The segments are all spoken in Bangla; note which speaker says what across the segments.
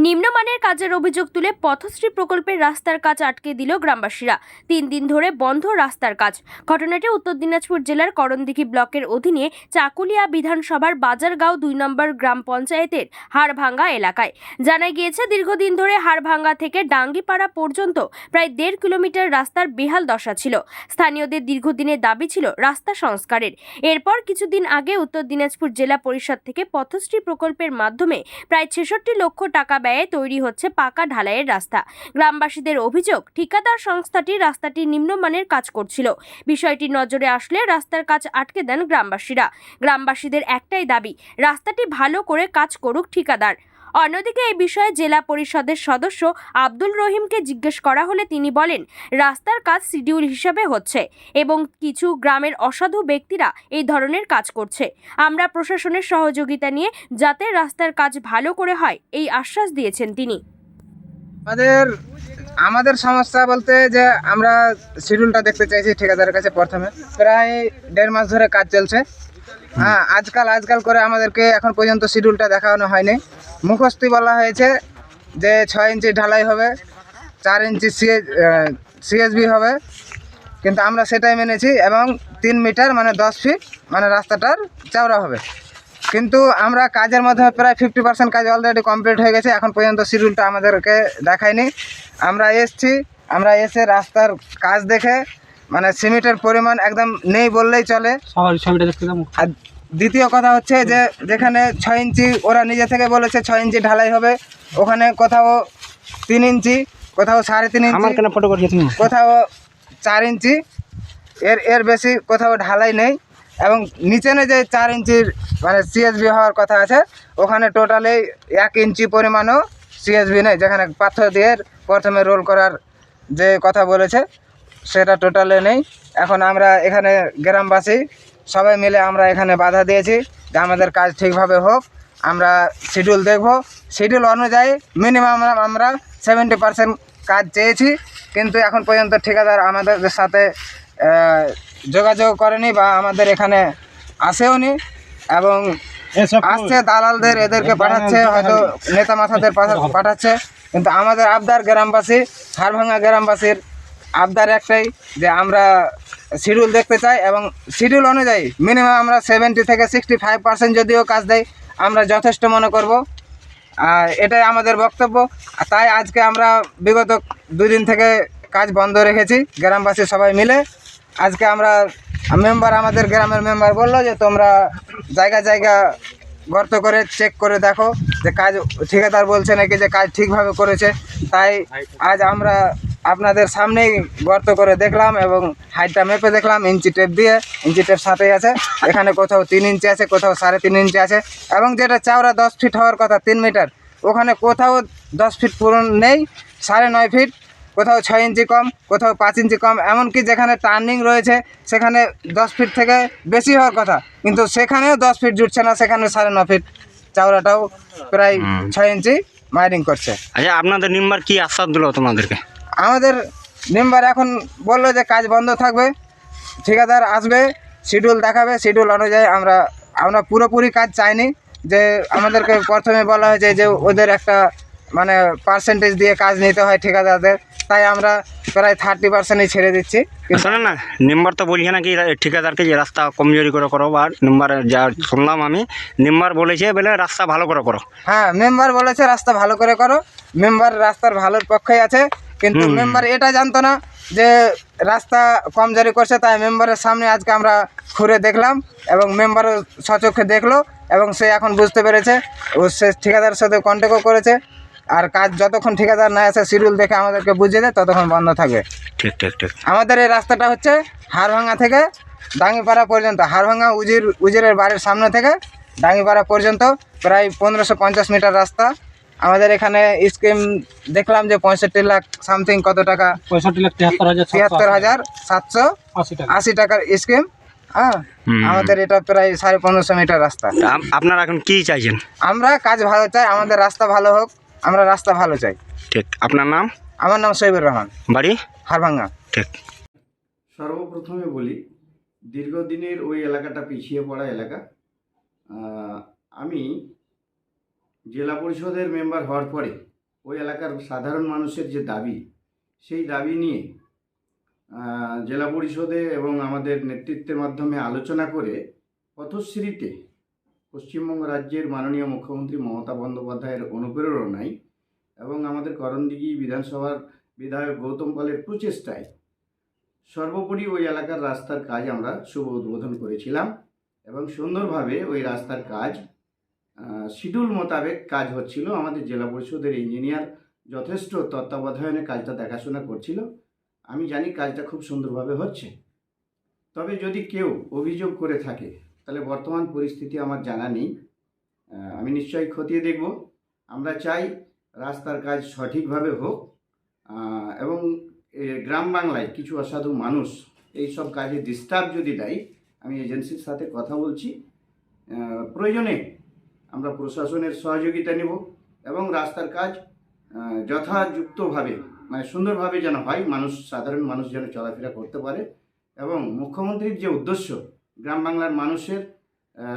Speaker 1: নিম্নমানের কাজের অভিযোগ তুলে পথশ্রী প্রকল্পের রাস্তার কাজ আটকে দিল গ্রামবাসীরা। 3 দিন ধরে বন্ধ রাস্তার কাজ। ঘটনাটি উত্তর দিনাজপুর জেলার করণদিঘি ব্লকের অধীনে চাকুলিয়া বিধানসভার বাজারগাঁও 2 নম্বর গ্রাম পঞ্চায়েতের হাড়ভাঙ্গা এলাকায়। জানা গিয়েছে, দীর্ঘদিন ধরে হাড়ভাঙ্গা থেকে ডাঙ্গিপাড়া পর্যন্ত প্রায় 1.5 কিলোমিটার রাস্তার বেহাল দশা ছিল। স্থানীয়দের দীর্ঘদিনের দাবি ছিল রাস্তা সংস্কারের। এরপর কিছুদিন আগে উত্তর দিনাজপুর জেলা পরিষদ থেকে পথশ্রী প্রকল্পের মাধ্যমে প্রায় 66 লক্ষ টাকা ব্যয়ে তৈরি হচ্ছে পাকা ঢালাইয়ের রাস্তা। গ্রামবাসীদের অভিযোগ, ঠিকাদার সংস্থাটি রাস্তাটি নিম্নমানের কাজ করছিল। বিষয়টি নজরে আসলে রাস্তার কাজ আটকে দেন গ্রামবাসীরা। গ্রামবাসীদের একটাই দাবি, রাস্তাটি ভালো করে কাজ করুক ঠিকাদার। অন্যদিকে এই বিষয়ে জেলা পরিষদের সদস্য আব্দুল রহিমকে জিজ্ঞেস করা হলে তিনি বলেন, রাস্তার কাজ শিডিউল হিসেবে হচ্ছে এবং কিছু গ্রামের অসাধু ব্যক্তিরা এই ধরনের কাজ করছে। আমরা প্রশাসনের সহযোগিতা নিয়ে যাতে রাস্তার কাজ ভালো করে হয় এই আশ্বাস দিয়েছেন তিনি।
Speaker 2: আমাদের সমস্যা বলতে যে আমরা শিডিউলটা দেখতে চাইছি ঠিকাদারের কাছে। প্রথমে প্রায় 1.5 মাস ধরে কাজ চলছে। হ্যাঁ, আজকাল করে আমাদেরকে এখন পর্যন্ত শিডিউলটা দেখানো হয়নি। মুখস্থই বলা হয়েছে যে 6 ইঞ্চি ঢালাই হবে, 4 ইঞ্চি সিএসবি হবে, কিন্তু আমরা সেটাই মেনেছি এবং 3 মিটার মানে 10 ফিট মানে রাস্তাটার চওড়া হবে। কিন্তু আমরা কাজের মাধ্যমে প্রায় 50% কাজ অলরেডি কমপ্লিট হয়ে গেছে। এখন পর্যন্ত শিডিউলটা আমাদেরকে দেখায়নি। আমরা এসে রাস্তার কাজ দেখে মানে সিমেন্টের পরিমাণ একদম নেই বললেই চলে। আর দ্বিতীয় কথা হচ্ছে যে যেখানে 6 ইঞ্চি ওরা নিজে থেকে বলেছে 6 ইঞ্চি ঢালাই হবে, ওখানে কোথাও 3 ইঞ্চি, কোথাও 3.5 ইঞ্চি, কোথাও 4 ইঞ্চি, এর বেশি কোথাও ঢালাই নেই। এবং নিচে যে 4 ইঞ্চির মানে সিএসবি হওয়ার কথা আছে, ওখানে টোটালি 1 ইঞ্চি পরিমাণও সিএসবি নেই। যেখানে পাথর দিয়ে প্রথমে রোল করার যে কথা বলেছে সেটা টোটালে নেই। এখন আমরা এখানে গ্রামবাসী সবাই মিলে আমরা এখানে বাধা দিয়েছি যে আমাদের কাজ ঠিকভাবে হোক। আমরা শিডিউল দেখব, শিডিউল অনুযায়ী মিনিমাম আমরা 70% কাজ চেয়েছি, কিন্তু এখন পর্যন্ত ঠিকাদার আমাদের সাথে যোগাযোগ করেনি বা আমাদের এখানে আসেও নি। এবং আসছে দালালদের, এদেরকে পাঠাচ্ছে, হয়তো নেতা মাথাদের পাঠাচ্ছে। কিন্তু আমাদের আবদার গ্রামবাসী, হাড়ভাঙ্গা গ্রামবাসীর আবদার একটাই যে আমরা শিডিউল দেখতে চাই এবং শিডিউল অনুযায়ী মিনিমাম আমরা 70 থেকে 65% যদিও কাজ দেয় আমরা যথেষ্ট মনে করব। এটাই আমাদের বক্তব্য। তাই আজকে আমরা বিগত 2 দিন থেকে কাজ বন্ধ রেখেছি গ্রামবাসী সবাই মিলে। আজকে আমাদের গ্রামের মেম্বার বললো যে তোমরা জায়গা গর্ত করে চেক করে দেখো যে কাজ ঠিকাদার বলছে নাকি যে কাজ ঠিকভাবে করেছে। তাই আজ আমরা আপনাদের সামনেই গর্ত করে দেখলাম এবং হাইটটা মেপে দেখলাম ইঞ্চি টেপ দিয়ে। ইঞ্চি টেপ সাথেই আছে, এখানে কোথাও 3 ইঞ্চি আছে, কোথাও 3.5 ইঞ্চি আছে। এবং যেটা চওড়া 10 ফিট হওয়ার কথা 3 মিটার, ওখানে কোথাও 10 ফিট পূরণ নেই, 9.5 ফিট, কোথাও 6 ইঞ্চি কম, কোথাও 5 ইঞ্চি কম। এমনকি যেখানে টার্নিং রয়েছে সেখানে 10 ফিট থেকে বেশি হওয়ার কথা, কিন্তু সেখানেও 10 ফিট জুটছে না, সেখানে 9.5 ফিট চওড়াটাও প্রায় 6 ইঞ্চি মাইরিং করছে।
Speaker 3: আচ্ছা, আপনাদের মেম্বার কি আশ্বাস দিল তোমাদেরকে?
Speaker 2: আমাদের মেম্বার এখন বললো যে কাজ বন্ধ থাকবে, ঠিকাদার আসবে, শিডিউল দেখাবে, শিডিউল অনুযায়ী আমরা পুরোপুরি কাজ চাইনি। যে আমাদেরকে প্রথমে বলা হয়েছে যে ওদের একটা মানে পার্সেন্টেজ দিয়ে কাজ নিতে হয় ঠিকাদারদের, তাই আমরা প্রায় 30%ই ছেড়ে দিচ্ছি।
Speaker 3: শোনো না, মেম্বার তো বলছে নাকি ঠিকাদারকে যে রাস্তা কমজোরি করে করো, বা মেম্বার যা শুনলাম আমি, মেম্বার বলেছে বলে রাস্তা ভালো করে করো।
Speaker 2: হ্যাঁ, মেম্বার বলেছে রাস্তা ভালো করে করো, মেম্বার রাস্তার ভালোর পক্ষেই আছে। কিন্তু মেম্বার এটা জানতো না যে রাস্তা কমজোরি করছে। তাই মেম্বারের সামনে আজকে আমরা ঘুরে দেখলাম এবং মেম্বারও সচক্ষে দেখলো এবং সে এখন বুঝতে পেরেছে। সে ঠিকাদারের সাথে কন্ট্যাক্টও করেছে। আর কাজ যতক্ষণ ঠিকাদার না আসে শিডিউল দেখে আমাদেরকে বুঝিয়ে দেয় ততক্ষণ বন্ধ থাকবে।
Speaker 3: ঠিক।
Speaker 2: আমাদের এই রাস্তাটা হচ্ছে হাড়ভাঙ্গা থেকে ডাঙ্গিপাড়া পর্যন্ত, হাড়ভাঙ্গা উজিরের বাড়ির সামনে থেকে ডাঙ্গিপাড়া পর্যন্ত প্রায় 1550 মিটার রাস্তা। আমাদের এখানে স্কিম দেখলাম যে 65 লাখ সামথিং কত টাকা, 73,780 টাকার স্কিম। হ্যাঁ, আমাদের এটা প্রায় 1550 মিটার রাস্তা।
Speaker 3: আপনারা এখন কি চাইছেন?
Speaker 2: আমরা কাজ ভালো চাই, আমাদের রাস্তা ভালো হোক, আমরা রাস্তা ভালো চাই।
Speaker 3: ঠিক। আপনার নাম?
Speaker 2: আমার নাম শহীদুর রহমান,
Speaker 3: বাড়ি
Speaker 2: হাড়ভাঙ্গা।
Speaker 3: ঠিক।
Speaker 4: সর্বপ্রথমে বলি, দীর্ঘদিনের ওই এলাকাটা পিছিয়ে পড়া এলাকা। আমি জেলা পরিষদের মেম্বার হওয়ার পরে ওই এলাকার সাধারণ মানুষের যে দাবি, সেই দাবি নিয়ে জেলা পরিষদে এবং আমাদের নেতৃত্বের মাধ্যমে আলোচনা করে পথশ্রীতে পশ্চিমবঙ্গ রাজ্যের মাননীয় মুখ্যমন্ত্রী মমতা বন্দ্যোপাধ্যায়ের অনুপ্রেরণায় এবং আমাদের করণদিঘি বিধানসভার বিধায়ক গৌতম পালের প্রচেষ্টায় সর্বোপরি ওই এলাকার রাস্তার কাজ আমরা শুভ উদ্বোধন করেছিলাম এবং সুন্দরভাবে ওই রাস্তার কাজ শিডিউল মোতাবেক কাজ হচ্ছিল। আমাদের জেলা পরিষদের ইঞ্জিনিয়ার যথেষ্ট তত্ত্বাবধানে কাজটা দেখাশোনা করছিল। আমি জানি কাজটা খুব সুন্দরভাবে হচ্ছে। তবে যদি কেউ অভিযোগ করে থাকে তাহলে বর্তমান পরিস্থিতি আমার জানা নেই, আমি নিশ্চয়ই খতিয়ে দেখব। আমরা চাই রাস্তার কাজ সঠিকভাবে হোক এবং গ্রাম বাংলায় কিছু অসাধু মানুষ এই সব কাজে ডিস্টার্ব যদি দেয়, আমি এজেন্সির সাথে কথা বলছি, প্রয়োজনে আমরা প্রশাসনের সহযোগিতা নেব এবং রাস্তার কাজ যথাযুক্তভাবে মানে সুন্দরভাবে যেন হয়, সাধারণ মানুষ যেন চলাফেরা করতে পারে এবং মুখ্যমন্ত্রীর যে উদ্দেশ্য গ্রাম বাংলার মানুষের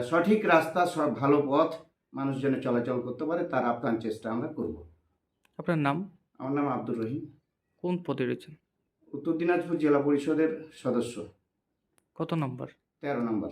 Speaker 4: সঠিক রাস্তা, সব ভালো পথ মানুষ যেন চলাচল করতে পারে, তার আপ্রাণ চেষ্টা আমরা করব।
Speaker 5: আপনার নাম?
Speaker 4: আমার নাম আব্দুর রহিম,
Speaker 5: কোন পদে রয়েছেন?
Speaker 4: উত্তর দিনাজপুর জেলা পরিষদের সদস্য,
Speaker 5: কত নম্বর?
Speaker 4: 13 নম্বর।